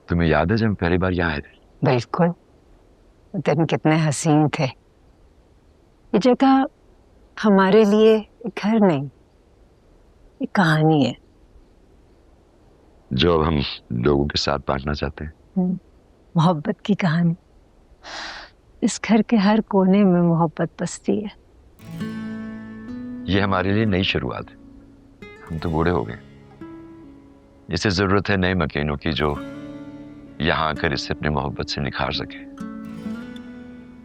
तुम्हें याद है जब हम पहली बार यहाँ आए थे? बिल्कुल। वो दिन कितने हसीन थे। ये जगह हमारे लिए एक घर नहीं, एक कहानी है जो अब हम लोगों के साथ बांटना चाहते हैं। मोहब्बत की कहानी। इस घर के हर कोने में मोहब्बत बसती है। ये हमारे लिए नई शुरुआत है। हम तो बूढ़े हो गए। इसे जरूरत है नए मकीनों की जो यहाँ आकर इसे अपनी मोहब्बत से निखार सके।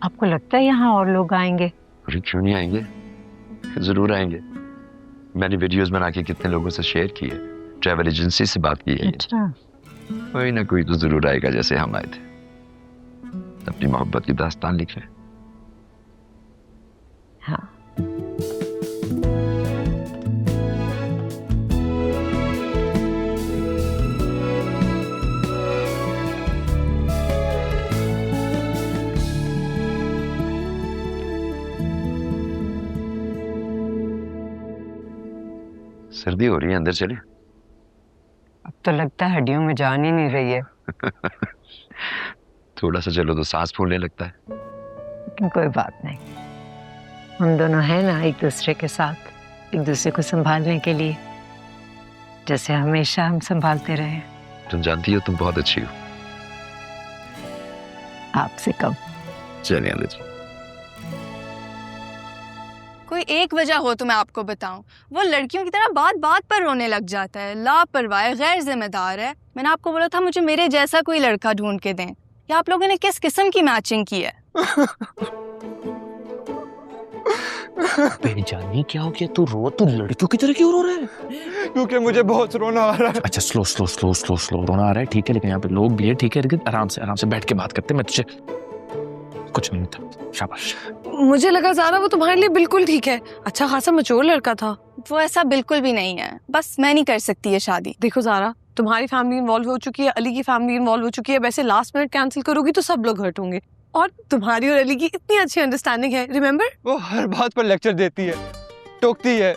आपको लगता है यहाँ और लोग आएंगे? अरे क्यों नहीं आएंगे, जरूर आएंगे। मैंने वीडियोस बना के कितने लोगों से शेयर की है, ट्रैवल एजेंसी से बात की है। अच्छा। कोई ना कोई तो जरूर आएगा जैसे हम आए थे, अपनी मोहब्बत की दास्तान लिखने। हाँ। सर्दी हो रही है, अंदर चले। अब तो लगता है हड्डियों में जान ही नहीं रही है। थोड़ा सा चलो तो सांस फूलने लगता है। लेकिन कोई बात नहीं, हम दोनों हैं ना एक दूसरे के साथ, एक दूसरे को संभालने के लिए, जैसे हमेशा हम संभालते रहे। तुम जानती हो तुम बहुत अच्छी हो। आपसे कम। चलिए अंदर चलो। कोई एक वजह हो तो मैं आपको बताऊं, वो लड़कियों की तरह बात बात पर रोने लग जाता है, लापरवाह है, गैर जिम्मेदार है। मैंने आपको बोला था मुझे मेरे जैसा कोई लड़का ढूंढ के दें। या आप लोगों ने किस किस्म की मैचिंग की है? बेजानी क्या हो गया? तू लड़कियों की तरह क्यों रो रहा है? क्योंकि मुझे बहुत रोना आ रहा है। अच्छा स्लो रोना आ रहा है, ठीक है, लेकिन यहाँ पे लोग भी है, ठीक है, लेकिन आराम से बैठ के बात करते हैं। मैं तुझे कुछ नहीं था। शाबाश। मुझे लगा ज़ारा वो तुम्हारे लिए बिल्कुल ठीक है, अच्छा खासा मैच्योर लड़का था। वो ऐसा बिल्कुल भी नहीं है, बस मैं नहीं कर सकती ये शादी। देखो ज़ारा, तुम्हारी फैमिली इन्वॉल्व हो चुकी है, अली की फैमिली इन्वॉल्व हो चुकी है, वैसे लास्ट मिनट कैंसिल करोगी तो सब लोग हर्ट होंगे। और तुम्हारी और अली की इतनी अच्छी अंडरस्टैंडिंग है, रिमेम्बर? वो हर बात पर लेक्चर देती है, टोकती है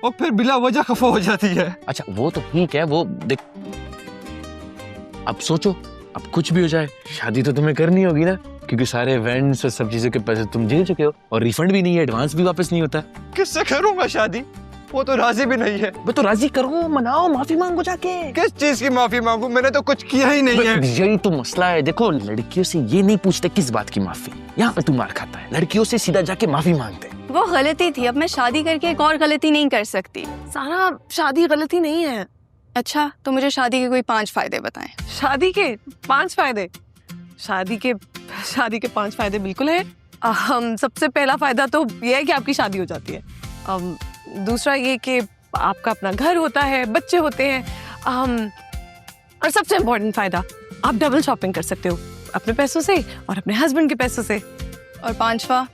और फिर बिला वजह खफा हो जाती है। अच्छा वो तो ठीक है, वो देख, अब सोचो, अब कुछ भी हो जाए शादी तो तुम्हें करनी होगी ना, क्योंकि सारे इवेंट्स और सब चीजों के पैसे तुम झेल चुके हो और रिफंड भी नहीं है, एडवांस भी वापस नहीं होता। किससे करूंगा शादी? वो तो राजी भी नहीं है। वो तो राजी करो, मनाओ, माफी मांगो जाके। किस चीज की माफी मांगू? मैंने तो कुछ किया ही नहीं है। यही तो मसला है। देखो, लड़कियों से ये नहीं पूछते किस बात की माफी, यहाँ पे तू मार खाता है। लड़कियों से सीधा जाके माफी मांगते। वो गलती थी, अब मैं शादी करके एक और गलती नहीं कर सकती। ज़ारा, शादी गलती नहीं है। अच्छा तो मुझे शादी के कोई 5 फायदे बताएं। शादी के 5 फायदे? शादी के 5 फायदे बिल्कुल है। सबसे पहला फायदा तो ये है कि आपकी शादी हो जाती है। दूसरा ये कि आपका अपना घर होता है, बच्चे होते हैं। और सबसे इम्पोर्टेंट फायदा, आप डबल शॉपिंग कर सकते हो, अपने पैसों से और अपने हस्बैंड के पैसों से। और पांचवा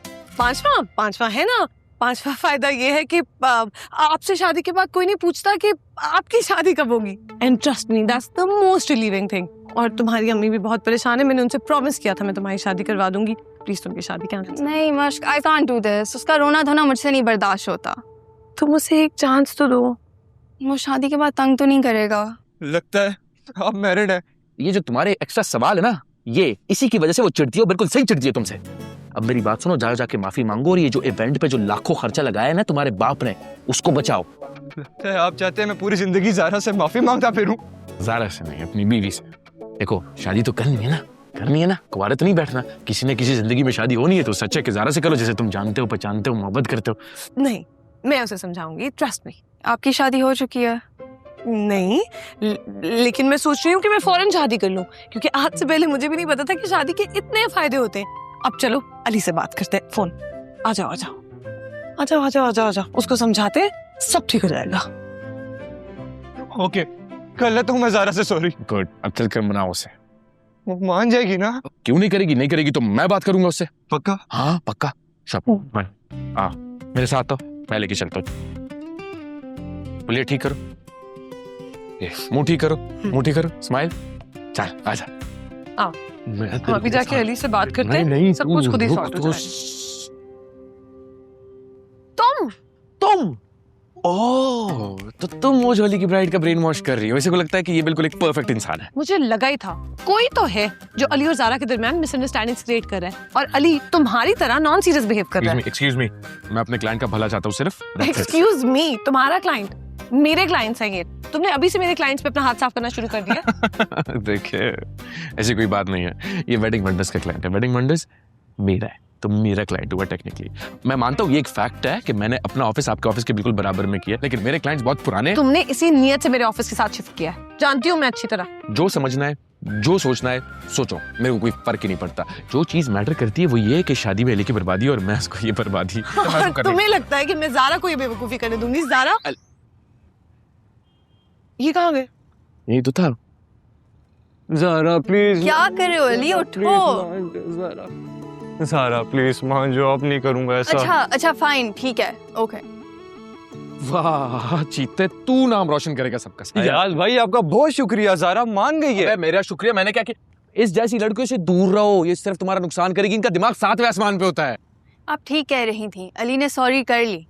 है ना, पांचवा फायदा ये है कि आपसे शादी के बाद कोई नहीं पूछता कि आपकी शादी कब होगी। And trust me, that's the most relieving thing. और तुम्हारी अम्मी भी बहुत परेशान है, मैंने उनसे प्रॉमिस किया था मैं तुम्हारी शादी करवा दूंगी। प्लीज तुम की शादी कैंसिल। नहीं मश्क, आई कांट डू दिस। उसका रोना धोना मुझसे नहीं बर्दाश्त होता। तुम उसे एक चांस तो दो। वो शादी के बाद तंग तो नहीं करेगा? लगता है आप मैरिड है। ये जो तुम्हारे एक्स्ट्रा सवाल है ना, ये इसी की वजह से वो चिढ़ती है, बिल्कुल सही चिढ़ती है तुमसे। अब मेरी बात सुनो, जाके माफी मांगो और ये जो इवेंट पे जो लाखों खर्चा लगाया है ना तुम्हारे बाप ने, उसको बचाओ। लगता है आप चाहते हैं मैं पूरी जिंदगी ज़ारा से माफी मांगता फिरूं। ज़ारा से नहीं, अपनी बीवी से। देखो शादी तो करनी है ना, कुंवारे तो नहीं बैठना। किसी न किसी जिंदगी में शादी होनी है तो सच्चे के ज़ारा से करो, जैसे तुम जानते हो, पहचानते हो, मोहब्बत करते हो। नहीं, मैं उसे समझाऊंगी, ट्रस्ट मी। आपकी शादी हो चुकी है? नहीं, लेकिन मैं सोच रही हूँ कि मैं फौरन शादी कर लूं, क्योंकि आज से पहले मुझे भी नहीं पता था कि शादी के इतने फायदे होते हैं। अब चलो अली से बात करते हैं, फोन। आ जाओ, उसको समझाते हैं, सब ठीक हो जाएगा। ओके, कर लेता हूँ मैं ज़ारा से सॉरी। गुड, अब चल कर मनाओ उसे। वो मान जाएगी ना? क्यों नहीं करेगी तो मैं बात करूंगा उससे। पक्का? हाँ पक्का। मेरे साथ तो मैं लेके चलता हूँ। बोलिए ठीक करो, ये मुंह ठीक करो, स्माइल। चल आजा। आओ, हम अभी जाके अली से बात करते हैं। नहीं, सब कुछ खुद ही सॉर्ट हो जाएगा। तुम ओह तो तुम वो जोली की ब्राइड का ब्रेन वॉश कर रही हो। इसे को लगता है कि ये बिल्कुल एक परफेक्ट इंसान है। मुझे लगा ही था कोई तो है जो अली और ज़ारा के दरमियान मिसअंडरस्टैंडिंग्स क्रिएट कर रहा है, और अली तुम्हारी तरह नॉन सीरियस बिहेव कर रहा है। एक्सक्यूज मी, मैं अपने क्लाइंट का भला चाहता हूँ सिर्फ। एक्सक्यूज मी, तुम्हारा क्लाइंट? मेरे क्लाइंट्स हैं ये। तुमने अभी से मेरे क्लाइंट्स पे अपना हाथ साफ करना शुरू कर दिया। देखिए, ऐसी कोई बात नहीं है। ये वेडिंग वंडर्स का क्लाइंट है, वेडिंग वंडर्स मेरा है, तो मेरा क्लाइंट हुआ टेक्निकली। मैं मानता हूँ ये एक फैक्ट है कि मैंने अपना ऑफिस आपके ऑफिस के बिल्कुल बराबर में किया, लेकिन मेरे क्लाइंट्स बहुत पुराने हैं। तुमने इसी नियत से मेरे ऑफिस के साथ शिफ्ट किया है, जानती हूँ मैं अच्छी तरह। जो समझना है, जो सोचना है सोचो, मेरे को कोई फर्क ही नहीं पड़ता। जो चीज मैटर करती है वो ये है कि शादी में अली की बर्बादी और मैं उसको ये बर्बादी। और तुम्हें लगता है कि मैं ज़ारा को ये बेवकूफी करने दूंगी? ज़ारा ये कहाँ गए? यही तो था। ज़ारा प्लीज। क्या कर रहे हो अली, उठो। ज़ारा प्लीज मान जाओ, अब नहीं करूंगा ऐसा। अच्छा फाइन, ठीक है, ओके। वाह चीते, तू नाम रोशन करेगा सबका। यार भाई आपका बहुत शुक्रिया, ज़ारा मान गई है। मेरा शुक्रिया, मैंने क्या किया? इस जैसी लड़कियों से दूर रहो, ये सिर्फ तुम्हारा नुकसान करेगी। इनका दिमाग 7वें आसमान पे होता है। आप ठीक कह रही थी, अली ने सॉरी कर ली।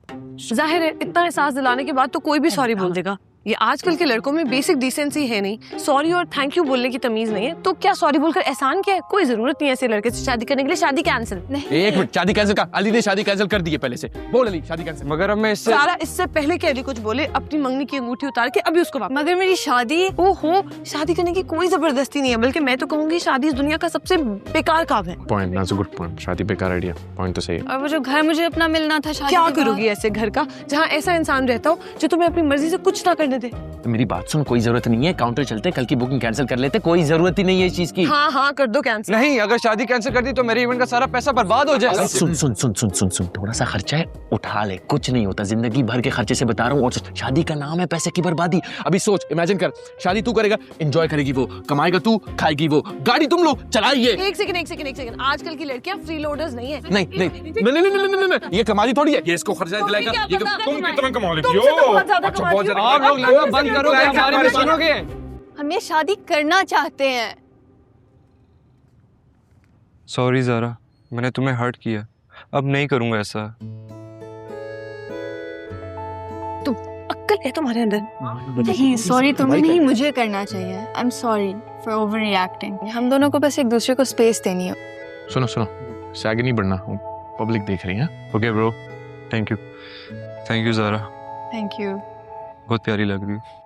जाहिर है इतना एहसास दिलाने के बाद तो कोई भी सॉरी बोल देगा। ये आजकल के लड़कों में बेसिक डिसेंसी है नहीं, सॉरी और थैंक यू बोलने की तमीज नहीं है, तो क्या सॉरी बोलकर एहसान क्या है? कोई जरूरत नहीं है ऐसे लड़के से शादी करने के लिए। शादी कैंसिल। एक मिनट, शादी कैंसिल का? अली ने शादी कैंसिल कर दी है पहले से। बोल अली, शादी कैंसिल। मगर अब मैं इससे सारा इससे पहले कि अली कुछ बोले, अपनी मंगनी की अंगूठी उतार के अभी उसको वापस। मगर मेरी शादी। ओहो, शादी करने की कोई जबरदस्ती नहीं है, बल्कि मैं तो कहूंगी शादी इस दुनिया का सबसे बेकार काम है। Point, that's a good point. शादी बेकार आइडिया, पॉइंट तो सही है। और वो जो घर मुझे अपना मिलना था शादी क्या के बाद। करोगी ऐसे घर का जहाँ ऐसा इंसान रहता हो जो तुम्हें अपनी मर्जी से कुछ ना करने दे? तो मेरी बात सुन, कोई जरूरत नहीं है, काउंटर चलते, कल की बुकिंग कैंसिल कर लेते, कोई जरूरत ही नहीं है इस चीज की। हाँ हाँ कर दो कैंसिल। नहीं, अगर शादी कैंसिल कर दी तो मेरे इवेंट का सारा पैसा बर्बाद हो जाएगा। सुन सुन सुन सुन सुन सुन, थोड़ा सा खर्चा है, उठा ले, कुछ नहीं होता। जिंदगी भर के खर्चे से बता रहा हूँ। और शादी का नाम है पैसे की बर्बादी। अभी सोच, इमेजिन कर, शादी तू करेगा, एंजॉय करेगी वो, कमाएगा तू, खाएगी वो, गाड़ी तुम लोग चलाइए। एक सेकंड, आजकल की लड़कियां फ्री लोडर्स नहीं है। नहीं नहीं नहीं नहीं नहीं नहीं, ये कमाली थोड़ी है, ये इसको खर्चा दिलाएगा। ये तुम कितना कमा लेती हो? अच्छा बहुत ज्यादा। आप लोग लगना बंद करोगे, हमारी भी सुनोगे। हम ये शादी करना चाहते हैं। सॉरी ज़ारा, मैंने तुम्हें हर्ट किया, अब नहीं करूंगा ऐसा। तुम अक्ल है तुम्हारे अंदर? नहीं सॉरी, तुम्हें नहीं, मुझे करना चाहिए। I am sorry for over reacting. हम दोनों को बस एक दूसरे को स्पेस देनी है। सुनो सुनो, इससे आगे नहीं बढ़ना, पब्लिक देख रही है। Okay bro, thank you Zara, thank you. बहुत प्यारी लग रही हो।